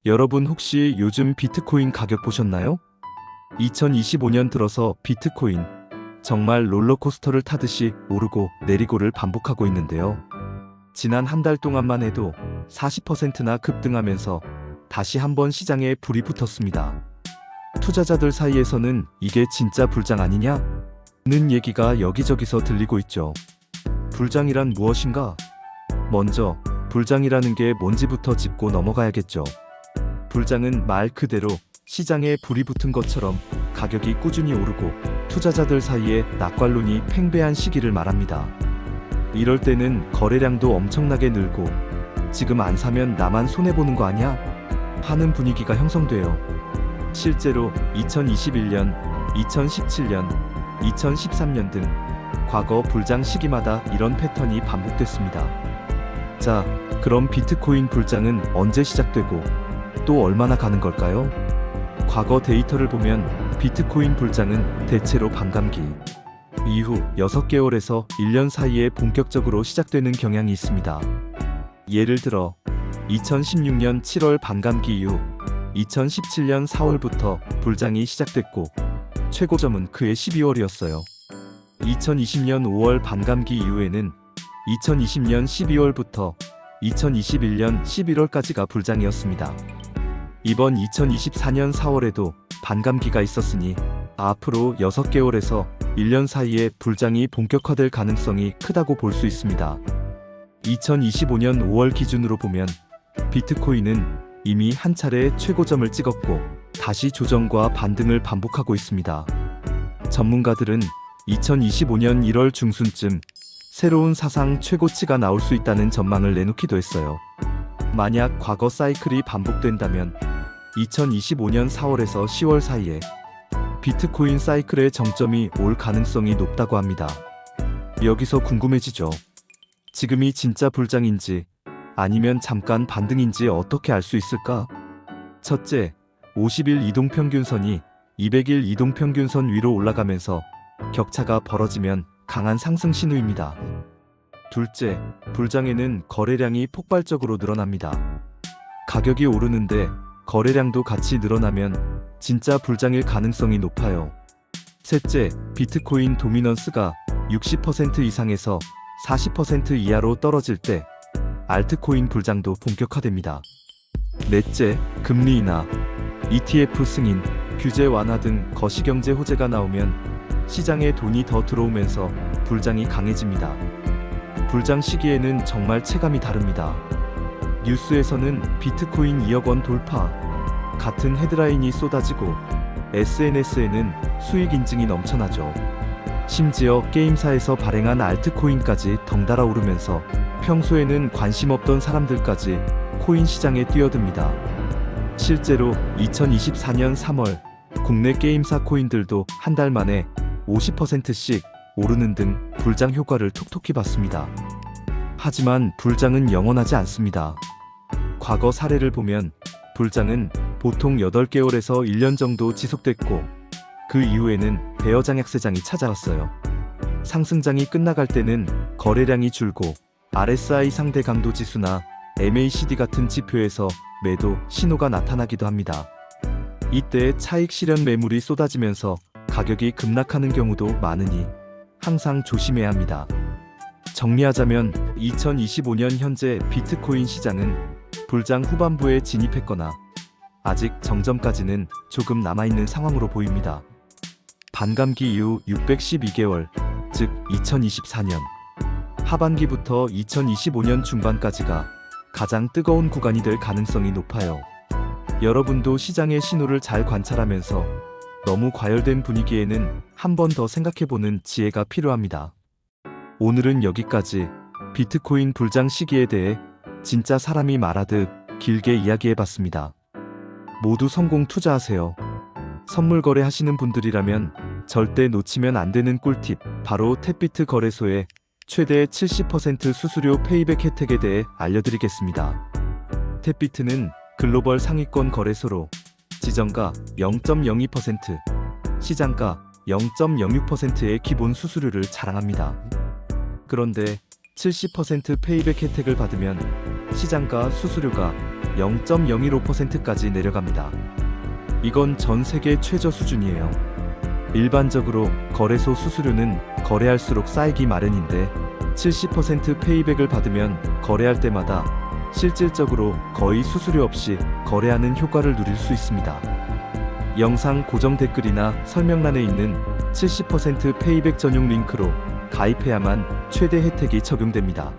여러분 혹시 요즘 비트코인 가격 보셨나요? 2025년 들어서 비트코인 정말 롤러코스터를 타듯이 오르고 내리고를 반복하고 있는데요. 지난 한 달 동안만 해도 40%나 급등하면서 다시 한번 시장에 불이 붙었습니다. 투자자들 사이에서는 이게 진짜 불장 아니냐? 는 얘기가 여기저기서 들리고 있죠. 불장이란 무엇인가? 먼저 불장이라는 게 뭔지부터 짚고 넘어가야겠죠. 불장은 말 그대로 시장에 불이 붙은 것처럼 가격이 꾸준히 오르고 투자자들 사이에 낙관론이 팽배한 시기를 말합니다. 이럴 때는 거래량도 엄청나게 늘고 지금 안 사면 나만 손해보는 거 아냐? 하는 분위기가 형성돼요. 실제로 2021년, 2017년, 2013년 등 과거 불장 시기마다 이런 패턴이 반복됐습니다. 자, 그럼 비트코인 불장은 언제 시작되고 또 얼마나 가는 걸까요? 과거 데이터를 보면 비트코인 불장은 대체로 반감기 이후 6개월에서 1년 사이에 본격적으로 시작되는 경향이 있습니다. 예를 들어 2016년 7월 반감기 이후 2017년 4월부터 불장이 시작됐고 최고점은 그해 12월이었어요. 2020년 5월 반감기 이후에는 2020년 12월부터 2021년 11월까지가 불장이었습니다. 이번 2024년 4월에도 반감기가 있었으니 앞으로 6개월에서 1년 사이에 불장이 본격화될 가능성이 크다고 볼 수 있습니다. 2025년 5월 기준으로 보면 비트코인은 이미 한 차례 최고점을 찍었고 다시 조정과 반등을 반복하고 있습니다. 전문가들은 2025년 1월 중순쯤 새로운 사상 최고치가 나올 수 있다는 전망을 내놓기도 했어요. 만약 과거 사이클이 반복된다면 2025년 4월에서 10월 사이에 비트코인 사이클의 정점이 올 가능성이 높다고 합니다. 여기서 궁금해지죠. 지금이 진짜 불장인지 아니면 잠깐 반등인지 어떻게 알 수 있을까? 첫째, 50일 이동평균선이 200일 이동평균선 위로 올라가면서 격차가 벌어지면 강한 상승 신호입니다. 둘째, 불장에는 거래량이 폭발적으로 늘어납니다. 가격이 오르는데 거래량도 같이 늘어나면 진짜 불장일 가능성이 높아요. 셋째, 비트코인 도미넌스가 60% 이상에서 40% 이하로 떨어질 때 알트코인 불장도 본격화됩니다. 넷째, 금리 인하, ETF 승인, 규제 완화 등 거시경제 호재가 나오면 시장에 돈이 더 들어오면서 불장이 강해집니다. 불장 시기에는 정말 체감이 다릅니다. 뉴스에서는 비트코인 2억 원 돌파 같은 헤드라인이 쏟아지고 SNS에는 수익 인증이 넘쳐나죠. 심지어 게임사에서 발행한 알트코인까지 덩달아 오르면서 평소에는 관심 없던 사람들까지 코인 시장에 뛰어듭니다. 실제로 2024년 3월 국내 게임사 코인들도 한 달 만에 50%씩 오르는 등 불장 효과를 톡톡히 봤습니다. 하지만 불장은 영원하지 않습니다. 과거 사례를 보면 불장은 보통 8개월에서 1년 정도 지속됐고 그 이후에는 베어 장약세장이 찾아왔어요. 상승장이 끝나갈 때는 거래량이 줄고 RSI 상대 강도 지수나 MACD 같은 지표에서 매도 신호가 나타나기도 합니다. 이때 차익 실현 매물이 쏟아지면서 가격이 급락하는 경우도 많으니 항상 조심해야 합니다. 정리하자면 2025년 현재 비트코인 시장은 불장 후반부에 진입했거나 아직 정점까지는 조금 남아있는 상황으로 보입니다. 반감기 이후 612개월, 즉 2024년 하반기부터 2025년 중반까지가 가장 뜨거운 구간이 될 가능성이 높아요. 여러분도 시장의 신호를 잘 관찰하면서 너무 과열된 분위기에는 한 번 더 생각해보는 지혜가 필요합니다. 오늘은 여기까지 비트코인 불장 시기에 대해 진짜 사람이 말하듯 길게 이야기해봤습니다. 모두 성공 투자하세요. 선물 거래하시는 분들이라면 절대 놓치면 안 되는 꿀팁, 바로 탭비트 거래소의 최대 70% 수수료 페이백 혜택에 대해 알려드리겠습니다. 탭비트는 글로벌 상위권 거래소로 지정가 0.02%, 시장가 0.06%의 기본 수수료를 자랑합니다. 그런데 70% 페이백 혜택을 받으면 시장가 수수료가 0.015%까지 내려갑니다. 이건 전 세계 최저 수준이에요. 일반적으로 거래소 수수료는 거래할수록 쌓이기 마련인데 70% 페이백을 받으면 거래할 때마다 실질적으로 거의 수수료 없이 거래하는 효과를 누릴 수 있습니다. 영상 고정 댓글이나 설명란에 있는 70% 페이백 전용 링크로 가입해야만 최대 혜택이 적용됩니다.